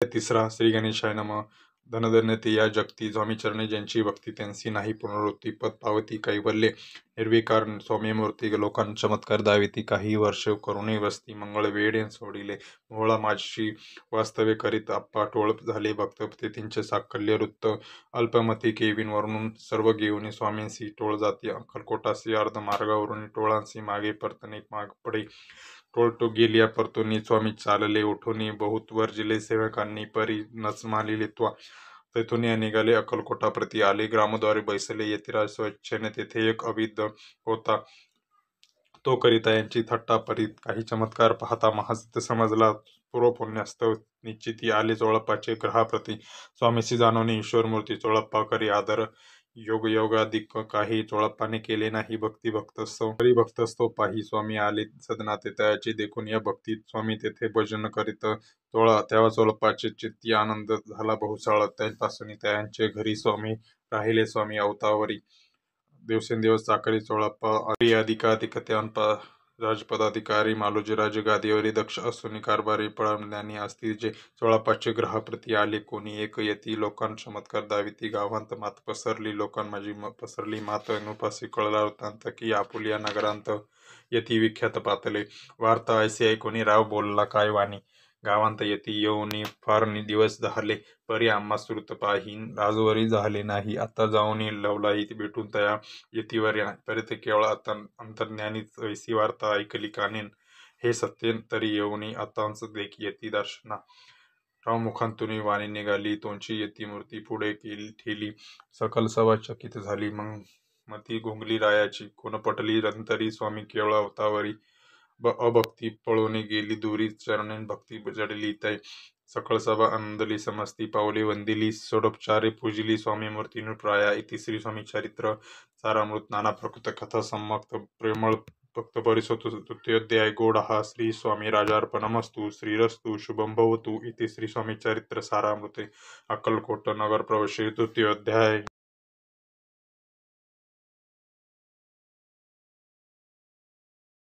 तिसरा श्री गणेशाय नमः. धनधन्यते या जगती स्वामी चरणी ज्यांची भक्ती त्यांची नाही पुनरावृत्ती पद पावती कैवल्ये निर्विकार स्वामी मूर्ती लोकांना चमत्कार दाविती काही वर्ष करुणे वस्ती मंगळ वेडे सोडिले मोहळा माझी वास्तवे करीत आप्पा टोळ झाले भक्त तेथींचे साकल्य वृत्त अल्पमती केविन वरून सर्व घेऊन स्वामींसी टोळ जाती अक्कलकोटासी अर्ध मार्गावरून टोळांसी मागे परतणे माग पडे टोळ तो गेलिया परतोनी स्वामी चालले उठोनी बहुत वर्जिले सेवकांनी परी नच मालिले त्वा तेथून निघाले अक्कलकोटा प्रति आले ग्रामद्वारे बैसले यतिराज स्वच्छेने तेथे एक अविद्ध होता तो करिता यांची थट्टा परीत काही चमत्कार पाहता महासिद्ध समजला पूर्व पुण्यास्तव निश्चिती आले चोळप्पाचे ग्रहाप्रती स्वामीसी जाणवणे ईश्वर मूर्ती चोळप्पा करी आदर योग योगाधिक काही चोळप्पाने केले नाही भक्ती भक्तस्तव तरी भक्तस्तव पाही स्वामी आले सदनाते तयाची देखून या भक्तीत स्वामी तेथे भजन करीत तेव्हा चोळप्पाचे चित्ती आनंद झाला बहुसाळ त्यापासून त्यांचे घरी स्वामी राहिले स्वामी अवतावरी दिवसेंदिवस चाकरी चोळप्पा अधिकाधिक त्यांपा राजपदाधिकारी मालोजीराजे गादीवरी दक्ष असून कारभारी पळमण्यानी असती जे चोळप्पाचे ग्रहाप्रती आले कोणी एक यती लोकां चमत्कार दाविती गावांत मात पसरली लोकां माझी पसरली मात अनुपासी कळला वृत्तांत की आपुलिया नगरांत यती विख्यात पातले वार्ता ऐसी ऐकोनी राव बोलला काय वाणी गावांत यती येऊनी फार दिवस झाले परी आम्हा श्रुत पाहीन राजवरी झाले नाही आता जाऊनी लवलाई भेटून तया यतीवर परत केवळ अंतर्ज्ञानीच ऐसी वार्ता ऐकली कानेन हे सत्य तरी येऊनी आताच देखी यती दर्शना राव मुखांतून वाणी निघाली तोंची यती मूर्ती पुढे ठेली सकल सभा चकित झाली मग मती गुंगली रायाची कोण पटली रंतरी स्वामी केवळ अवतावरी अभक्ती पळून गेली दुरी चरणेन भक्ती जडली तै सकळ सभा आनंदली समस्ती पावले वंदिली षोडोपचारे पूजिली स्वामी मूर्तीनु प्राया इति श्री स्वामी चरित्र सारामृत नाना प्रकृत कथा सम्मक्त प्रेमळ भक्त परिसोत तृतीयोध्याय गोडहा श्री स्वामी राजार्पणमस्तु श्रीरस्तु शुभम भवतु इति श्री स्वामी चरित्र सारामृते अक्कलकोट नगर प्रवेश तृतीयोध्याय।